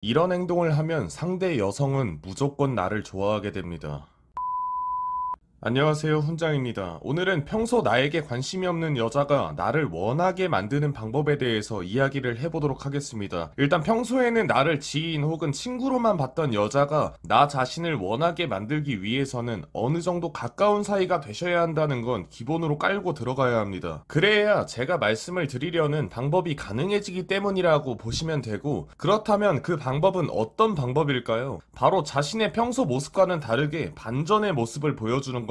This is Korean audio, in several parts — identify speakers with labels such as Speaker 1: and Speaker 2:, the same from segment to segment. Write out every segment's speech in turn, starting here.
Speaker 1: 이런 행동을 하면 상대 여성은 무조건 나를 좋아하게 됩니다. 안녕하세요, 훈장입니다. 오늘은 평소 나에게 관심이 없는 여자가 나를 원하게 만드는 방법에 대해서 이야기를 해보도록 하겠습니다. 일단 평소에는 나를 지인 혹은 친구로만 봤던 여자가 나 자신을 원하게 만들기 위해서는 어느 정도 가까운 사이가 되셔야 한다는 건 기본으로 깔고 들어가야 합니다. 그래야 제가 말씀을 드리려는 방법이 가능해지기 때문이라고 보시면 되고, 그렇다면 그 방법은 어떤 방법일까요? 바로 자신의 평소 모습과는 다르게 반전의 모습을 보여주는 겁니다.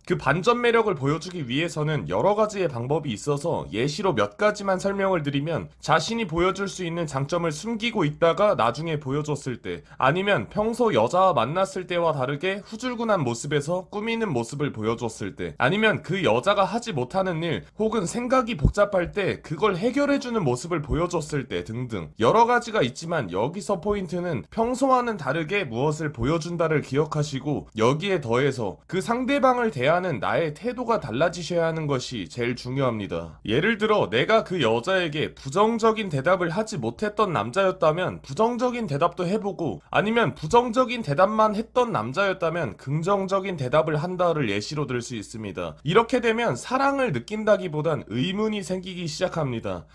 Speaker 1: 그 반전 매력을 보여주기 위해서는 여러 가지의 방법이 있어서 예시로 몇 가지만 설명을 드리면, 자신이 보여줄 수 있는 장점을 숨기고 있다가 나중에 보여줬을 때, 아니면 평소 여자와 만났을 때와 다르게 후줄근한 모습에서 꾸미는 모습을 보여줬을 때, 아니면 그 여자가 하지 못하는 일 혹은 생각이 복잡할 때 그걸 해결해주는 모습을 보여줬을 때 등등 여러 가지가 있지만, 여기서 포인트는 평소와는 다르게 무엇을 보여준다를 기억하시고, 여기에 더해서 그 상대방을 대하는 나의 태도가 달라지셔야 하는 것이 제일 중요합니다. 예를 들어 내가 그 여자에게 부정적인 대답을 하지 못했던 남자였다면 부정적인 대답도 해보고, 아니면 부정적인 대답만 했던 남자였다면 긍정적인 대답을 한다를 예시로 들 수 있습니다. 이렇게 되면 사랑을 느낀다기보단 의문이 생기기 시작합니다.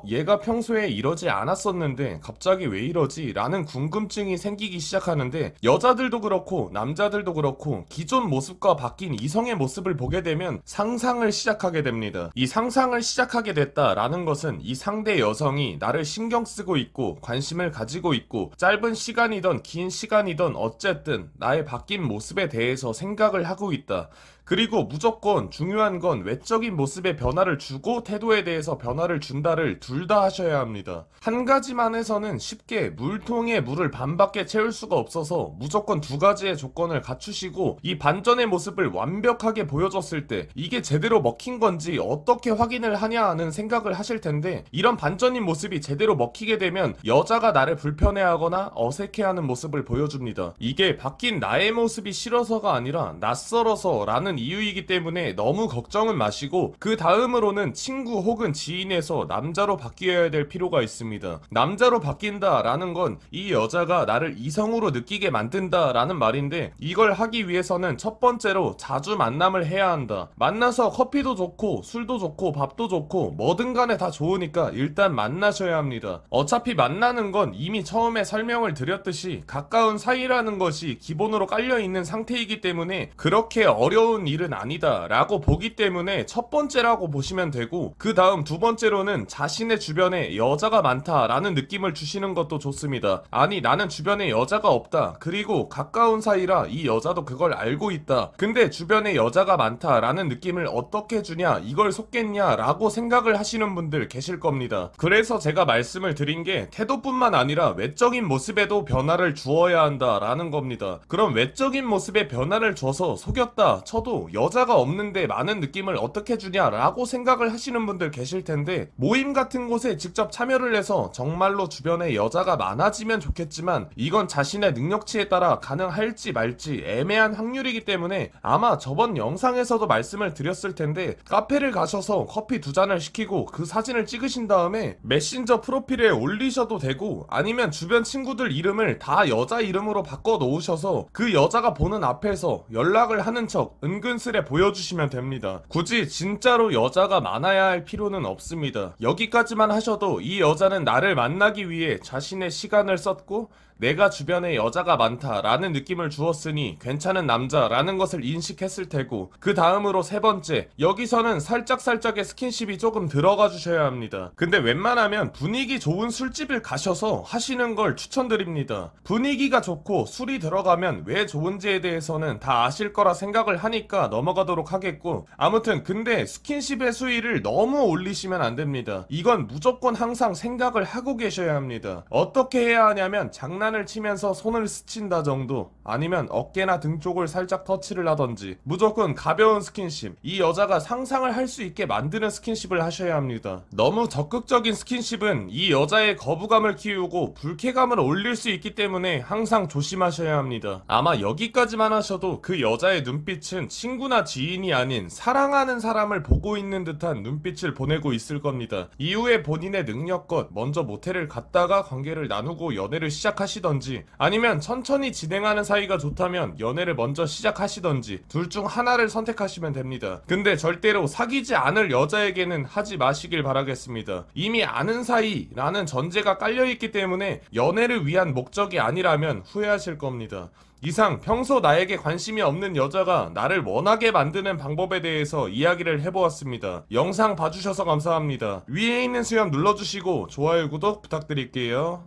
Speaker 1: 얘가 평소에 이러지 않았었는데 갑자기 왜 이러지? 라는 궁금증이 생기기 시작하는데, 여자들도 그렇고 남자들도 그렇고 기존 모습과 바뀐 이성의 모습을 보게 되면 상상을 시작하게 됩니다. 이 상상을 시작하게 됐다라는 것은 이 상대 여성이 나를 신경 쓰고 있고 관심을 가지고 있고, 짧은 시간이든 긴 시간이든 어쨌든 나의 바뀐 모습에 대해서 생각을 하고 있다. 그리고 무조건 중요한 건 외적인 모습에 변화를 주고 태도에 대해서 변화를 준다를 둘 다 하셔야 합니다. 한 가지만 해서는 쉽게 물통에 물을 반밖에 채울 수가 없어서 무조건 두 가지의 조건을 갖추시고, 이 반전의 모습을 완벽하게 보여줬을 때 이게 제대로 먹힌 건지 어떻게 확인을 하냐 하는 생각을 하실 텐데, 이런 반전인 모습이 제대로 먹히게 되면 여자가 나를 불편해하거나 어색해하는 모습을 보여줍니다. 이게 바뀐 나의 모습이 싫어서가 아니라 낯설어서 라는 이유이기 때문에 너무 걱정은 마시고, 그 다음으로는 친구 혹은 지인에서 남자로 바뀌어야 될 필요가 있습니다. 남자로 바뀐다 라는 건 이 여자가 나를 이성으로 느끼게 만든다 라는 말인데, 이걸 하기 위해서는 첫 번째로 자주 만남을 해야 한다. 만나서 커피도 좋고 술도 좋고 밥도 좋고 뭐든 간에 다 좋으니까 일단 만나셔야 합니다. 어차피 만나는 건 이미 처음에 설명을 드렸듯이 가까운 사이라는 것이 기본으로 깔려있는 상태이기 때문에 그렇게 어려운 일은 아니다 라고 보기 때문에 첫 번째라고 보시면 되고, 그 다음 두 번째로는 자신의 주변에 여자가 많다 라는 느낌을 주시는 것도 좋습니다. 아니, 나는 주변에 여자가 없다, 그리고 가까운 사이라 이 여자도 그걸 알고 있다, 근데 주변에 여자가 많다 라는 느낌을 어떻게 주냐, 이걸 속겠냐 라고 생각을 하시는 분들 계실 겁니다. 그래서 제가 말씀을 드린 게 태도뿐만 아니라 외적인 모습에도 변화를 주어야 한다 라는 겁니다. 그럼 외적인 모습에 변화를 줘서 속였다 쳐도 여자가 없는데 많은 느낌을 어떻게 주냐 라고 생각을 하시는 분들 계실 텐데, 모임 같은 곳에 직접 참여를 해서 정말로 주변에 여자가 많아지면 좋겠지만, 이건 자신의 능력치에 따라 가능할지 말지 애매한 확률이기 때문에, 아마 저번 영상에서도 말씀을 드렸을 텐데, 카페를 가셔서 커피 두 잔을 시키고 그 사진을 찍으신 다음에 메신저 프로필에 올리셔도 되고, 아니면 주변 친구들 이름을 다 여자 이름으로 바꿔 놓으셔서 그 여자가 보는 앞에서 연락을 하는 척 은근슬에 보여주시면 됩니다. 굳이 진짜로 여자가 많아야 할 필요는 없습니다. 여기까지만 하셔도 이 여자는 나를 만나기 위해 자신의 시간을 썼고 내가 주변에 여자가 많다라는 느낌을 주었으니 괜찮은 남자라는 것을 인식했을 테고, 그 다음으로 세 번째, 여기서는 살짝살짝의 스킨십이 조금 들어가 주셔야 합니다. 근데 웬만하면 분위기 좋은 술집을 가셔서 하시는 걸 추천드립니다. 분위기가 좋고 술이 들어가면 왜 좋은지에 대해서는 다 아실 거라 생각을 하니까 넘어가도록 하겠고, 아무튼 근데 스킨십의 수위를 너무 올리시면 안 됩니다. 이건 무조건 항상 생각을 하고 계셔야 합니다. 어떻게 해야 하냐면, 장난을 치면서 손을 스친다 정도, 아니면 어깨나 등 쪽을 살짝 터치를 하던지, 무조건 가벼운 스킨십, 이 여자가 상상을 할 수 있게 만드는 스킨십을 하셔야 합니다. 너무 적극적인 스킨십은 이 여자의 거부감을 키우고 불쾌감을 올릴 수 있기 때문에 항상 조심하셔야 합니다. 아마 여기까지만 하셔도 그 여자의 눈빛은 친구나 지인이 아닌 사랑하는 사람을 보고 있는 듯한 눈빛을 보내고 있을 겁니다. 이후에 본인의 능력껏 먼저 모텔을 갔다가 관계를 나누고 연애를 시작하시던지, 아니면 천천히 진행하는 사이가 좋다면 연애를 먼저 시작하시던지 둘 중 하나를 선택하시면 됩니다. 근데 절대로 사귀지 않을 여자에게는 하지 마시길 바라겠습니다. 이미 아는 사이라는 전제가 깔려있기 때문에 연애를 위한 목적이 아니라면 후회하실 겁니다. 이상 평소 나에게 관심이 없는 여자가 나를 원하게 만드는 방법에 대해서 이야기를 해보았습니다. 영상 봐주셔서 감사합니다. 위에 있는 수염 눌러주시고 좋아요, 구독 부탁드릴게요.